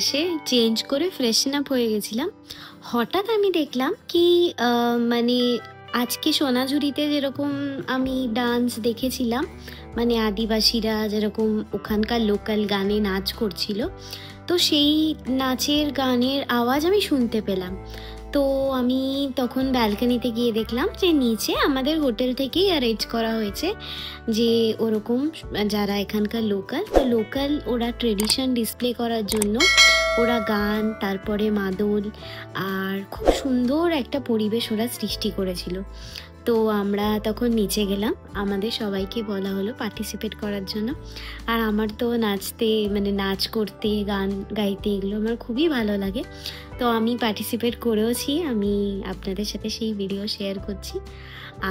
এসে চেঞ্জ করে ফ্রেশন আপ হয়ে গেছিলাম। হঠাৎ আমি দেখলাম কি মানে আজকে সোনাঝুরিতে যেরকম আমি ডান্স দেখেছিলাম, মানে আদিবাসীরা যেরকম ওখানকার লোকাল গানে নাচ করছিল, তো সেই নাচের গানের আওয়াজ আমি শুনতে পেলাম। তো আমি তখন ব্যালকনিতে গিয়ে দেখলাম যে নিচে আমাদের হোটেল থেকেই অ্যারেঞ্জ করা হয়েছে যে ওরকম যারা এখানকার লোকাল ওরা ট্রেডিশন ডিসপ্লে করার জন্য ওরা গান, তারপরে মাদল, আর খুব সুন্দর একটা পরিবেশ ওরা সৃষ্টি করেছিল। তো আমরা তখন নিচে গেলাম, আমাদের সবাইকে বলা হলো পার্টিসিপেট করার জন্য। আর আমার তো নাচতে মানে নাচ করতে, গান গাইতে এগুলো আমার খুবই ভালো লাগে। তো আমি পার্টিসিপেট করেওছি, আমি আপনাদের সাথে সেই ভিডিও শেয়ার করছি।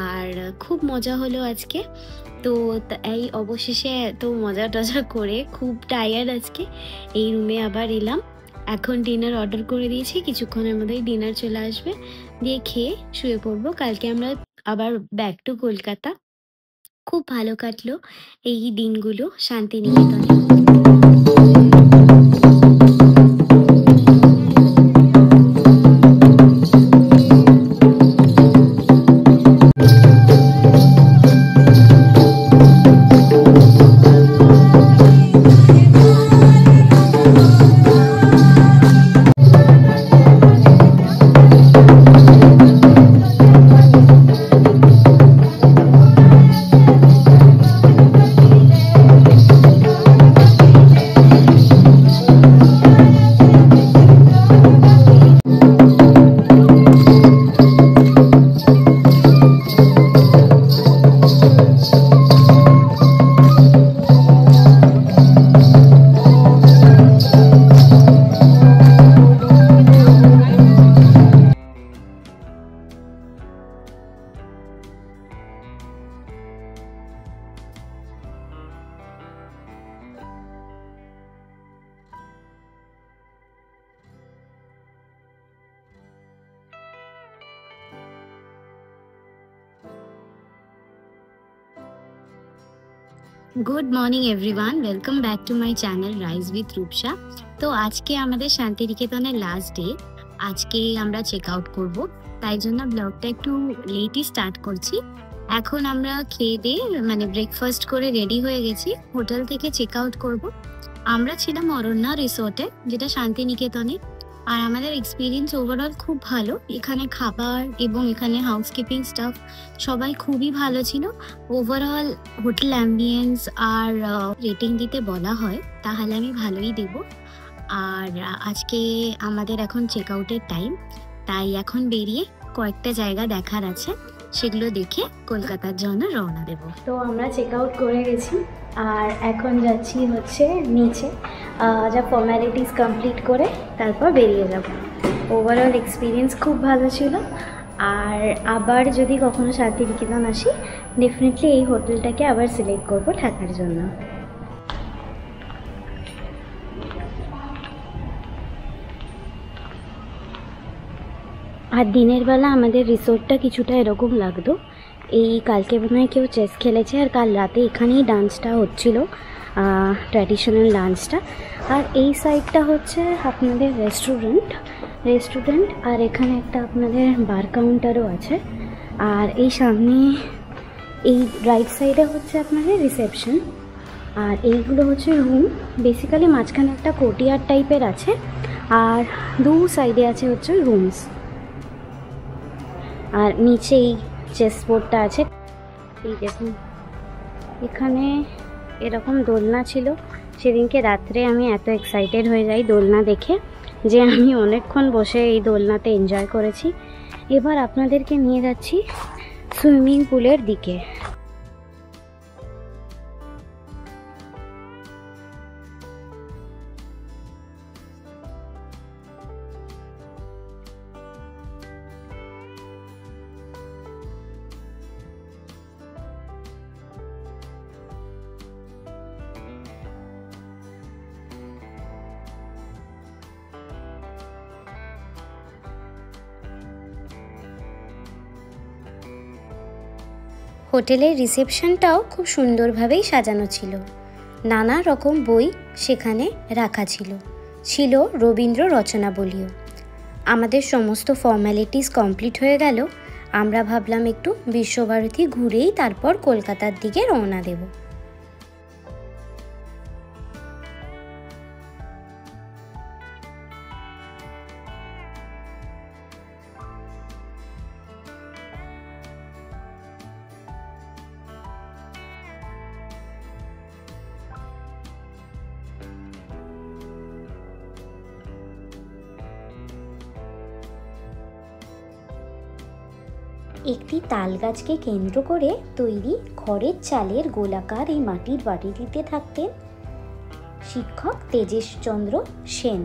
আর খুব মজা হলো আজকে। তো এই অবশেষে এত মজা টজা করে খুব টায়ার্ড আজকে, এই রুমে আবার এলাম। এখন ডিনার অর্ডার করে দিয়েছি, কিছুক্ষণের মধ্যেই ডিনার চলে আসবে, দিয়ে খেয়ে শুয়ে পড়বো। কালকে আমরা আবার ব্যাক টু কলকাতা। খুব ভালো কাটলো এই দিনগুলো শান্তিনিকেতনে। Good morning everyone, welcome back to my channel rise with Rupsa. তো আজকে আমাদের শান্তিনিকেতনের লাস্ট ডে, আজকে আমরা চেক আউট করবো, তাই জন্য ব্লগটা একটু লেটই স্টার্ট করছি। এখন আমরা খেয়ে দিয়ে মানে ব্রেকফাস্ট করে রেডি হয়ে গেছি, হোটেল থেকে চেক আউট করবো। আমরা ছিলাম অরণ্যা রিসোর্টে, যেটা শান্তিনিকেতনে। আর আমাদের এক্সপিরিয়েন্স ওভারঅল খুব ভালো, এখানে খাবার এবং এখানে হাউসকিপিং স্টাফ সবাই খুবই ভালো ছিল। ওভারঅল হোটেল অ্যাম্বিয়েন্স আর রেটিং দিতে বলা হয় তাহলে আমি ভালোই দেব। আর আজকে আমাদের এখন চেক আউটের টাইম, তাই এখন বেরিয়ে কয়েকটা জায়গা দেখার আছে, সেগুলো দেখে কলকাতার জন্য রওনা দেব। তো আমরা চেক আউট করে গেছি আর এখন যাচ্ছি হচ্ছে নিচে, যা ফর্ম্যালিটিস কমপ্লিট করে তারপর বেরিয়ে যাব। ওভারঅল এক্সপিরিয়েন্স খুব ভালো ছিল। আর আবার যদি কখনো শান্তিনিকেতন আসি, ডেফিনেটলি এই হোটেলটাকে আবার সিলেক্ট করব থাকার জন্য। আর দিনের বেলা আমাদের রিসোর্টটা কিছুটা এরকম লাগতো, এই কালকে মনে হয় কেউ চেস খেলেছে আর কাল রাতে এখানেই ডান্সটা হচ্ছিল, ট্র্যাডিশনাল ডান্সটা। আর এই সাইডটা হচ্ছে আপনাদের রেস্টুরেন্ট আর এখানে একটা আপনাদের বার কাউন্টারও আছে। আর এই সামনে এই রাইট সাইডে হচ্ছে আপনাদের রিসেপশন, আর এইগুলো হচ্ছে রুম। বেসিক্যালি মাঝখানে একটা কোর্টিয়ার্ড টাইপের আছে আর দু সাইডে আছে হচ্ছে রুমস। আর নিচে এই চেস বোর্ডটা আছে, এই দেখুন এখানে এরকম দোলনা ছিল। সেদিনকে রাত্রে আমি এত এক্সাইটেড হয়ে যাই দোলনা দেখে যে আমি অনেকক্ষণ বসে এই দোলনাতে এনজয় করেছি। এবার আপনাদেরকে নিয়ে যাচ্ছি সুইমিং পুলের দিকে। হোটেলের রিসেপশনটাও খুব সুন্দরভাবেই সাজানো ছিল, নানা রকম বই সেখানে রাখা ছিল। ছিল রবীন্দ্র রচনাবলীও। আমাদের সমস্ত ফর্ম্যালিটিস কমপ্লিট হয়ে গেল। আমরা ভাবলাম একটু বিশ্বভারতী ঘুরেই তারপর কলকাতার দিকে রওনা দেব। একটি তাল গাছকে কেন্দ্র করে তৈরি খড়ের চালের গোলাকার এই মাটির বাড়িটিতে থাকতেন শিক্ষক তেজেশচন্দ্র সেন।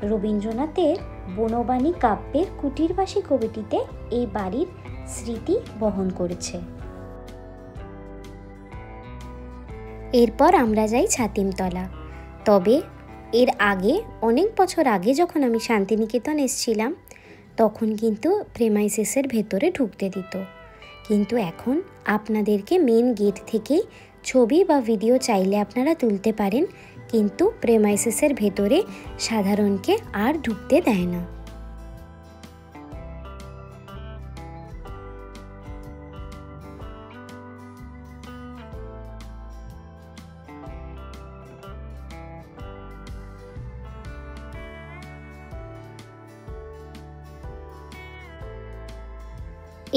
রবীন্দ্রনাথের বনবাণী কাব্যের কুটিরবাসী কবিটিতে এই বাড়ির স্মৃতি বহন করেছে। এরপর আমরা যাই ছাতিমতলা। তবে এর আগে অনেক বছর আগে যখন আমি শান্তিনিকেতন এসেছিলাম তখন কিন্তু প্রেমাইসেসের ভেতরে ঢুকতে দিত, কিন্তু এখন আপনাদেরকে মেন গেট থেকেই ছবি বা ভিডিও চাইলে আপনারা তুলতে পারেন, কিন্তু প্রেমাইসেসের ভেতরে সাধারণকে আর ঢুকতে দেয় না।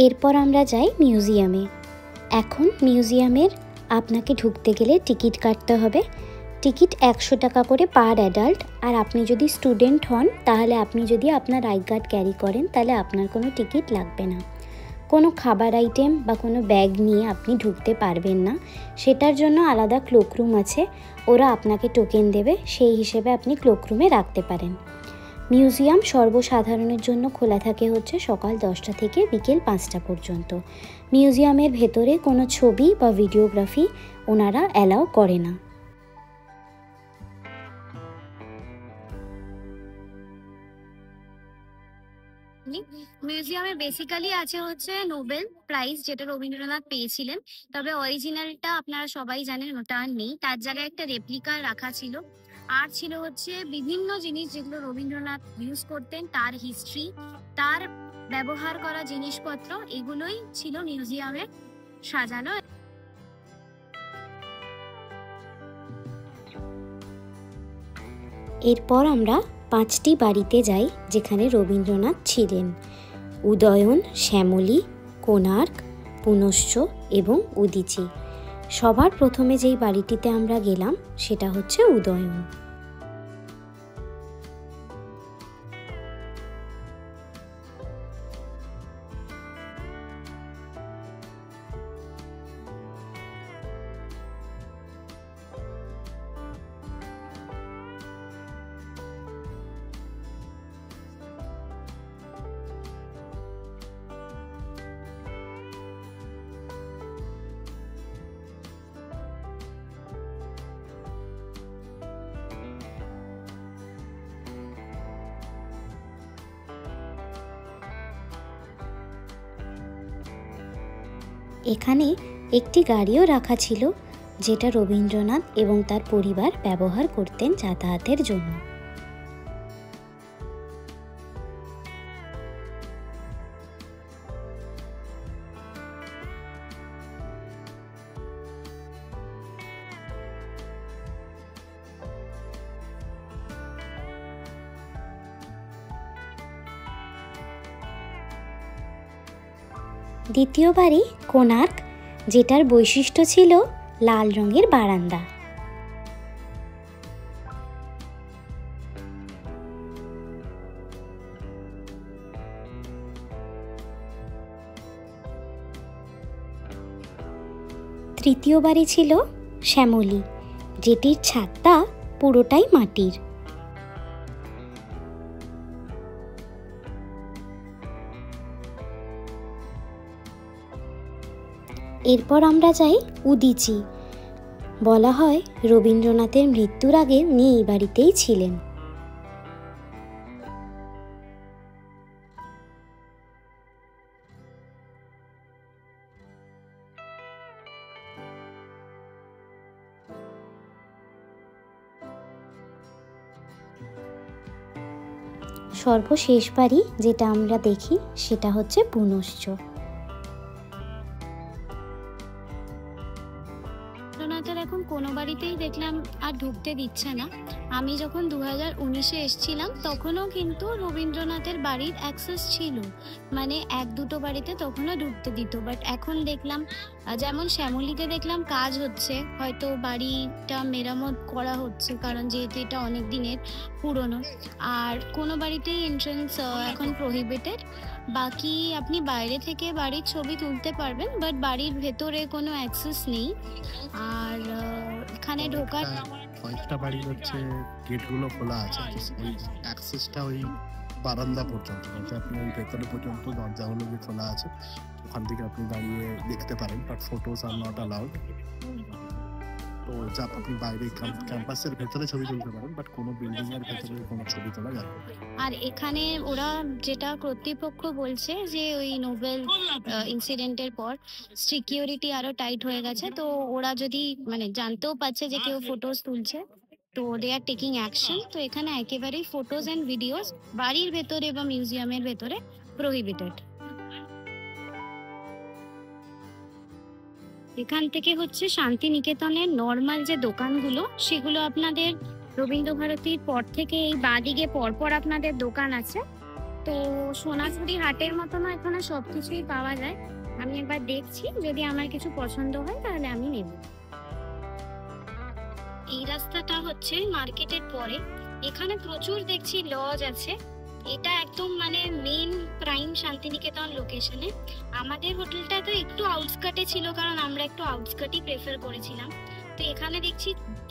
এরপর আমরা যাই মিউজিয়ামে। এখন মিউজিয়ামের আপনাকে ঢুকতে গেলে টিকিট কাটতে হবে। টিকিট 100 টাকা করে পার অ্যাডাল্ট। আর আপনি যদি স্টুডেন্ট হন তাহলে আপনি যদি আপনার আই কার্ড ক্যারি করেন তাহলে আপনার কোনো টিকিট লাগবে না। কোনো খাবার আইটেম বা কোনো ব্যাগ নিয়ে আপনি ঢুকতে পারবেন না, সেটার জন্য আলাদা ক্লোকরুম আছে, ওরা আপনাকে টোকেন দেবে, সেই হিসেবে আপনি ক্লোকরুমে রাখতে পারেন। মিউজিয়াম সর্বসাধারণের জন্য খোলা থাকে হচ্ছে সকাল 10টা থেকে বিকেল 5টা পর্যন্ত। মিউজিয়ামের ভেতরে কোনো ছবি বা ভিডিওগ্রাফি ওনারা অ্যালাউ করে না। মিউজিয়ামে বেসিক্যালি আছে হচ্ছে নোবেল প্রাইজ, যেটা রবীন্দ্রনাথ পেয়েছিলেন, তবে অরিজিনালটা আপনারা সবাই জানেন ওটা আর নেই, তার জায়গায় একটা রেপ্লিকা রাখা ছিল। আর ছিল হচ্ছে বিভিন্ন জিনিস যেগুলো রবীন্দ্রনাথ ইউজ করতেন, তার হিস্ট্রি, তার ব্যবহার করা জিনিসপত্র, এগুলোই ছিল মিউজিয়ামে সাজানো। এরপর আমরা 5টি বাড়িতে যাই যেখানে রবীন্দ্রনাথ ছিলেন: উদয়ন, শ্যামলী, কোণার্ক, পুনশ্চ এবং উদীচী। সবার প্রথমে যেই বাড়িটিতে আমরা গেলাম সেটা হচ্ছে উদয়ন। এখানে একটি গাড়িও রাখা ছিল যেটা রবীন্দ্রনাথ এবং তার পরিবার ব্যবহার করতেন যাতায়াতের জন্য। দ্বিতীয় বাড়ি কোণার্ক, যেটার বৈশিষ্ট্য ছিল লাল রঙের বারান্দা। তৃতীয় বাড়ি ছিল শ্যামলী, যেটির ছাদটা পুরোটাই মাটির। এরপর আমরা যাই উদীচী। বলা হয় রবীন্দ্রনাথের মৃত্যুর আগে উনি এই বাড়িতেই ছিলেন। সর্বশেষ বাড়ি যেটা আমরা দেখি সেটা হচ্ছে পুনশ্চ। রবীন্দ্রনাথের এখন কোনো বাড়িতেই দেখলাম আর ঢুকতে দিচ্ছে না। আমি যখন 2019-এ এসেছিলাম তখনও কিন্তু রবীন্দ্রনাথের বাড়ির অ্যাক্সেস ছিল, মানে 1-2 বাড়িতে তখনও ঢুকতে দিত। বাট এখন দেখলাম যেমন শ্যামলীতে দেখলাম কাজ হচ্ছে, হয়তো বাড়িটা মেরামত করা হচ্ছে, কারণ যেহেতু এটা অনেক দিনের পুরনো। আর কোনো বাড়িতেই এন্ট্রান্স এখন প্রহিবিটেড। বাকি আপনি বাইরে থেকে বাড়ির ছবি তুলতে পারবেন, বাট বাড়ির ভেতরে কোনো অ্যাক্সেস নেই। আর এখানে ঢোকার কয়েকটা বাড়ি হচ্ছে গেটগুলো খোলা আছে, ওই অ্যাক্সেসটা ওই বারান্দা পর্যন্ত, আপনি ওই ভেতরে পর্যন্ত দরজাগুলো যে খোলা আছে ওখান থেকে আপনি দাঁড়িয়ে দেখতে পারেন, but photos are not allowed. তো যা আপনি বাইরে ক্যাম্পাসের ভেতরে ছবি তুলতে পারেন, বাট কোনো বিল্ডিং এর ভেতরে কোনো ছবি তোলা যাবে না। আর এখানে ওরা যেটা কর্তৃপক্ষ বলছে যে ওই নোবেল ইনসিডেন্টের পর সিকিউরিটি আরো টাইট হয়ে গেছে, তো ওরা যদি মানে জানতেও পারছে যে কেউ ফটোজ তুলছে, তো দে আর টেকিং অ্যাকশন। তো এখানে একেবারেই ফটোজ অ্যান্ড ভিডিওস বাড়ির ভেতরে বা মিউজিয়ামের ভেতরে প্রহিবিটেড। এখান থেকে হচ্ছে শান্তিনিকেতনের নর্মাল যে দোকানগুলো সেগুলো আপনাদের রবীন্দ্রভারতীর পর থেকে এই বাঁদিকে পরপর আপনাদের দোকান আছে। তো সোনাঝুরি হাটের মতো না, এখানে সবকিছুই পাওয়া যায়। আমি একবার দেখছি, যদি আমার কিছু পছন্দ হয় তাহলে আমি নেব। এই রাস্তাটা হচ্ছে মার্কেটের পরে, এখানে প্রচুর দেখছি লজ আছে। এটা একদম মানে মেন প্রাইম শান্তিনিকেতন লোকেশনে। আমাদের হোটেলটা তো একটু আউটস্কার্টে ছিল, কারণ আমরা একটু আউটস্কার্টই প্রেফার করেছিলাম। তো এখানে দেখছি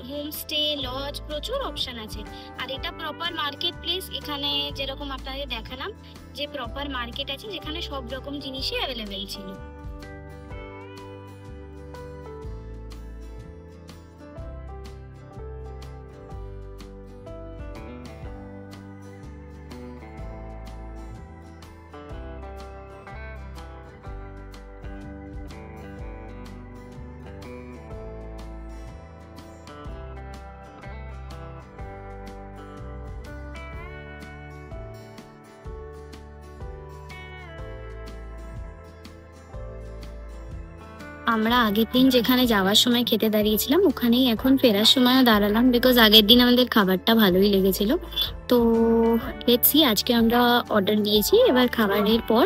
হোমস্টে, লজ, প্রচুর অপশন আছে। আর এটা প্রপার মার্কেট প্লেস। এখানে যেরকম আপনাদের দেখালাম যে প্রপার মার্কেট আছে, যেখানে সব রকম জিনিসই অ্যাভেলেবেল ছিল। আমরা আগের দিন যেখানে যাওয়ার সময় খেতে দাঁড়িয়েছিলাম ওখানেই এখন ফেরার সময়ও দাঁড়ালাম, বিকজ আগের দিন আমাদের খাবারটা ভালোই লেগেছিল। তো লেটস সি, আজকে আমরা অর্ডার দিয়েছি, এবার খাবারের পর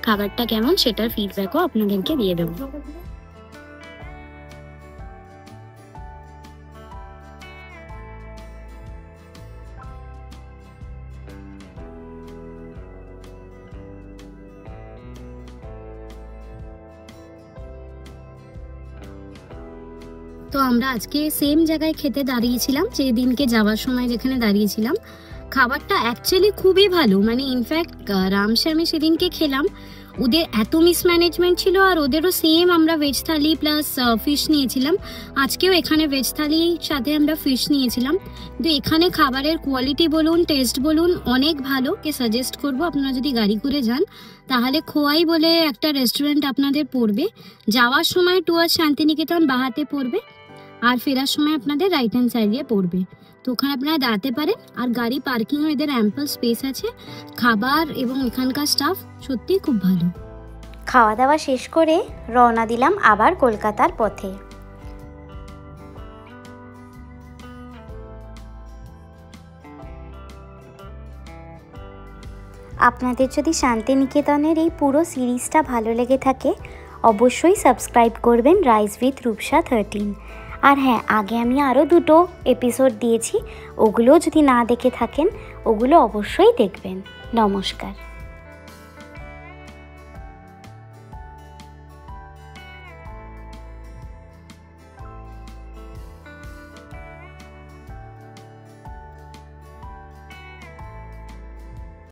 খাবারটা কেমন সেটার ফিডব্যাকও আপনাদেরকে দিয়ে দেবো। তো আমরা আজকে সেম জায়গায় খেতে দাঁড়িয়েছিলাম যে দিনকে যাওয়ার সময় যেখানে দাঁড়িয়েছিলাম। খাবারটা অ্যাকচুয়ালি খুবই ভালো, মানে ইনফ্যাক্ট রামশ্যামে সেদিনকে খেলাম, ওদের এত মিসম্যানেজমেন্ট ছিল। আর ওদেরও সেম আমরা ভেজ থালি প্লাস ফিশ নিয়েছিলাম। আজকেও এখানে ভেজ থালির সাথে আমরা ফিশ নিয়েছিলাম। তো এখানে খাবারের কোয়ালিটি বলুন, টেস্ট বলুন, অনেক ভালো। কে সাজেস্ট করবো, আপনারা যদি গাড়ি করে যান তাহলে খোয়াই বলে একটা রেস্টুরেন্ট আপনাদের পড়বে। যাওয়ার সময় টুয়ার্ড শান্তিনিকেতন বাহাতে পড়বে, আর ফেরার সময় আপনাদের রাইট হ্যান্ড সাইড দিয়ে পড়বে। তো ওখানে আপনারা দাঁড়াতে পারেন। আর গাড়ি পার্কিংও এদের অ্যাম্পল স্পেস আছে। খাবার এবং এখানকার স্টাফ সত্যি খুব ভালো। খাওয়া দাওয়া শেষ করে রওনা দিলাম আবার কলকাতার পথে। আপনাদের যদি শান্তিনিকেতনের এই পুরো সিরিজটা ভালো লেগে থাকে অবশ্যই সাবস্ক্রাইব করবেন রাইজ উইথ রূপসা 13। আর হ্যাঁ, আগে আমি আরও 2টো এপিসোড দিয়েছি, ওগুলো যদি না দেখে থাকেন ওগুলো অবশ্যই দেখবেন। নমস্কার।